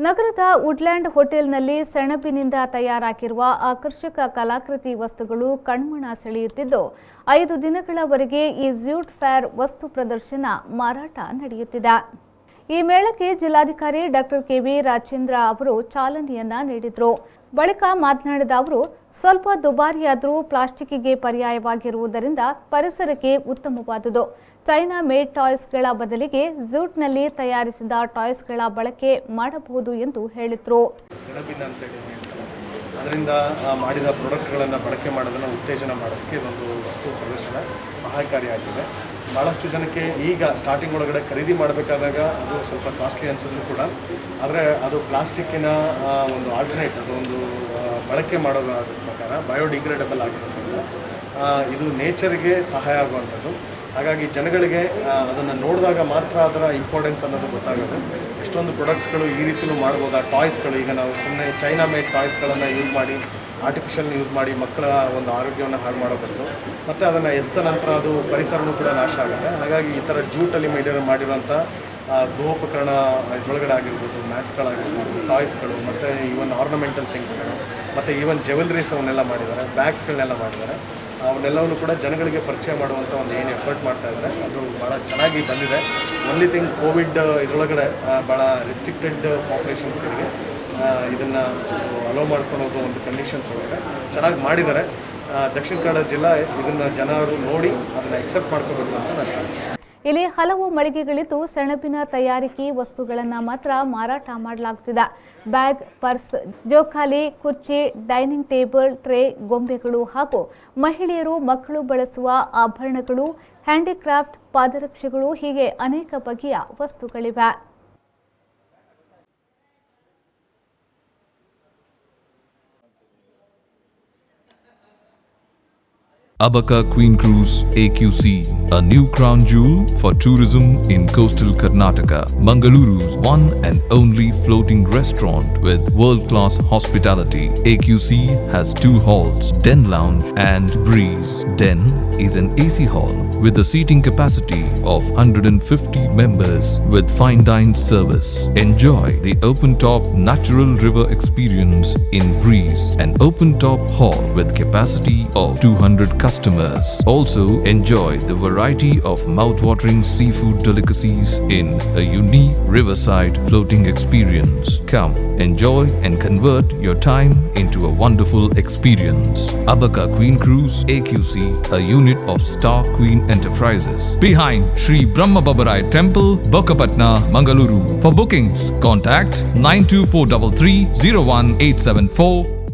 ನಗರದ ವುಡ್ಲ್ಯಾಂಡ್ ಹೋಟೆಲ್ನಲ್ಲಿ ಸೆಣಬಿನಿಂದ ತಯಾರಾಗಿರುವ ಆಕರ್ಷಕ ಕಲಾಕೃತಿ ವಸ್ತುಗಳು ಕಣ್ಮನ ಸೆಳೆಯುತ್ತಿದ್ದು 5 ದಿನಗಳವರೆಗೆ ಈ ಝೂಟ್ ಫೇರ್ ವಸ್ತು ಪ್ರದರ್ಶನ ಮಾರಾಟ ನಡೆಯುತ್ತಿದೆ. ಈ ಮೇಳಕ್ಕೆ ಜಿಲ್ಲಾಧಿಕಾರಿ ಡಾಕ್ಟರ್ ಕೆವಿ ರಾಜೇಂದ್ರ ಅವರು ಚಾಲನೆಯನ್ನ ನೀಡಿದರು. ಬಳಿಕ ಮಾತನಾಡಿದ ಅವರು, ಸ್ವಲ್ಪ ದುಬಾರಿಯಾದರೂ ಪ್ಲಾಸ್ಟಿಕ್ಗೆ ಪರ್ಯಾಯವಾಗಿರುವುದರಿಂದ ಪರಿಸರಕ್ಕೆ ಉತ್ತಮವಾದುದು. ಚೈನಾ ಮೇಡ್ ಟಾಯ್ಸ್ಗಳ ಬದಲಿಗೆ ಝೂಟ್ನಲ್ಲಿ ತಯಾರಿಸಿದ ಟಾಯ್ಸ್ಗಳ ಬಳಕೆ ಮಾಡಬಹುದು ಎಂದು ಹೇಳಿದರು. ಅದರಿಂದ ಮಾಡಿದ ಪ್ರಾಡಕ್ಟ್ಗಳನ್ನು ಬಳಕೆ ಮಾಡೋದನ್ನು ಉತ್ತೇಜನ ಮಾಡೋದಕ್ಕೆ ಇದೊಂದು ವಸ್ತು ಪ್ರದರ್ಶನ ಸಹಾಯಕಾರಿಯಾಗಿದೆ. ಭಾಳಷ್ಟು ಜನಕ್ಕೆ ಈಗ ಸ್ಟಾರ್ಟಿಂಗ್ ಒಳಗಡೆ ಖರೀದಿ ಮಾಡಬೇಕಾದಾಗ ಅದು ಸ್ವಲ್ಪ ಕಾಸ್ಟ್ಲಿ ಅನಿಸಿದ್ರು ಕೂಡ, ಆದರೆ ಅದು ಪ್ಲಾಸ್ಟಿಕ್ಕಿನ ಒಂದು ಆಲ್ಟರ್ನೇಟ್, ಅದೊಂದು ಬಳಕೆ ಮಾಡೋದ್ರ ಪ್ರಕಾರ ಬಯೋಡಿಗ್ರೇಡಬಲ್ ಆಗಿರೋದ್ರಿಂದ ಇದು ನೇಚರ್ಗೆ ಸಹಾಯ ಆಗುವಂಥದ್ದು. ಹಾಗಾಗಿ ಜನಗಳಿಗೆ ಅದನ್ನು ನೋಡಿದಾಗ ಮಾತ್ರ ಅದರ ಇಂಪಾರ್ಟೆನ್ಸ್ ಅನ್ನೋದು ಗೊತ್ತಾಗುತ್ತೆ. ಎಷ್ಟೊಂದು ಪ್ರಾಡಕ್ಟ್ಸ್ಗಳು ಈ ರೀತಿಯೂ ಮಾಡ್ಬೋದು. ಆ ಟಾಯ್ಸ್ಗಳು ಈಗ ನಾವು ಸುಮ್ಮನೆ ಚೈನಾ ಮೇಡ್ ಟಾಯ್ಸ್ಗಳನ್ನು ಯೂಸ್ ಮಾಡಿ, ಆರ್ಟಿಫಿಷಿಯಲ್ ಯೂಸ್ ಮಾಡಿ ಮಕ್ಕಳ ಒಂದು ಆರೋಗ್ಯವನ್ನು ಹಾಳು ಮಾಡೋ ಬದಲು ಮತ್ತು ಅದನ್ನು ಎಸ್ದ ನಂತರ ಅದು ಪರಿಸರನೂ ಕೂಡ ನಾಶ ಆಗುತ್ತೆ. ಹಾಗಾಗಿ ಈ ಥರ ಜೂಟಲ್ಲಿ ಮಾಡಿರುವಂಥ ಗೃಹೋಪಕರಣ ಇದರೊಳಗಡೆ ಆಗಿರ್ಬೋದು, ಮ್ಯಾಚ್ಗಳಾಗಿರ್ಬೋದು, ಟಾಯ್ಸ್ಗಳು ಮತ್ತು ಈವನ್ ಆರ್ನಮೆಂಟಲ್ ಥಿಂಗ್ಸ್ಗಳು ಮತ್ತು ಈವನ್ ಜ್ಯುವೆಲ್ರೀಸ್ ಅವನ್ನೆಲ್ಲ ಮಾಡಿದ್ದಾರೆ, ಬ್ಯಾಗ್ಸ್ಗಳನ್ನೆಲ್ಲ ಮಾಡಿದ್ದಾರೆ. ಅವನ್ನೆಲ್ಲವನ್ನೂ ಕೂಡ ಜನಗಳಿಗೆ ಪರಿಚಯ ಮಾಡುವಂಥ ಒಂದು ಏನು ಎಫರ್ಟ್ ಮಾಡ್ತಾ ಇದ್ದಾರೆ, ಅದು ಭಾಳ ಚೆನ್ನಾಗಿ ಬಂದಿದೆ. ಒನ್ಲಿ ಥಿಂಗ್, ಕೋವಿಡ್ ಇದರೊಳಗಡೆ ಭಾಳ ರಿಸ್ಟ್ರಿಕ್ಟೆಡ್ ಪಾಪ್ಯುಲೇಷನ್ಸ್ಗಳಿಗೆ ಇದನ್ನು ಅಲೋ ಮಾಡ್ಕೊಳ್ಳೋದು ಒಂದು ಕಂಡೀಷನ್ಸ್ ಒಳಗಡೆ ಚೆನ್ನಾಗಿ ಮಾಡಿದ್ದಾರೆ. ದಕ್ಷಿಣ ಕನ್ನಡ ಜಿಲ್ಲಾ ಇದನ್ನು ಜನರು ನೋಡಿ ಅದನ್ನು ಎಕ್ಸೆಪ್ಟ್ ಮಾಡ್ಕೋಬೇಕು ಅಂತ ನಾನು ಹೇಳ್ತೀನಿ. ಇಲ್ಲಿ ಹಲವು ಮಳಿಗೆಗಳಿದ್ದು ಸೆಣಬಿನ ತಯಾರಿಕೆ ವಸ್ತುಗಳನ್ನು ಮಾತ್ರ ಮಾರಾಟ ಮಾಡಲಾಗುತ್ತಿದೆ. ಬ್ಯಾಗ್, ಪರ್ಸ್, ಜೋಕಾಲಿ, ಕುರ್ಚಿ, ಡೈನಿಂಗ್ ಟೇಬಲ್, ಟ್ರೇ, ಗೊಂಬೆಗಳು ಹಾಗೂ ಮಹಿಳೆಯರು, ಮಕ್ಕಳು ಬಳಸುವ ಆಭರಣಗಳು, ಹ್ಯಾಂಡಿಕ್ರಾಫ್ಟ್, ಪಾದರಕ್ಷೆಗಳು ಹೀಗೆ ಅನೇಕ ಬಗೆಯ ವಸ್ತುಗಳಿವೆ. Abaka Queen Cruise AQC, a new crown jewel for tourism in coastal Karnataka. Mangaluru's one and only floating restaurant with world-class hospitality. AQC has 2 halls, Den Lounge and Breeze. Den is an AC hall with a seating capacity of 150 members with fine dine service. Enjoy the open-top natural river experience in Breeze, an open-top hall with capacity of 200 customers. Also enjoy the variety of mouth-watering seafood delicacies in a unique riverside floating experience. Come, enjoy and convert your time into a wonderful experience. Abaka Queen Cruise AQC, a unit of Star Queen Enterprises, behind Sri Brahma Babarai Temple, Bokapatna, Mangaluru. For bookings, contact 92433 01874.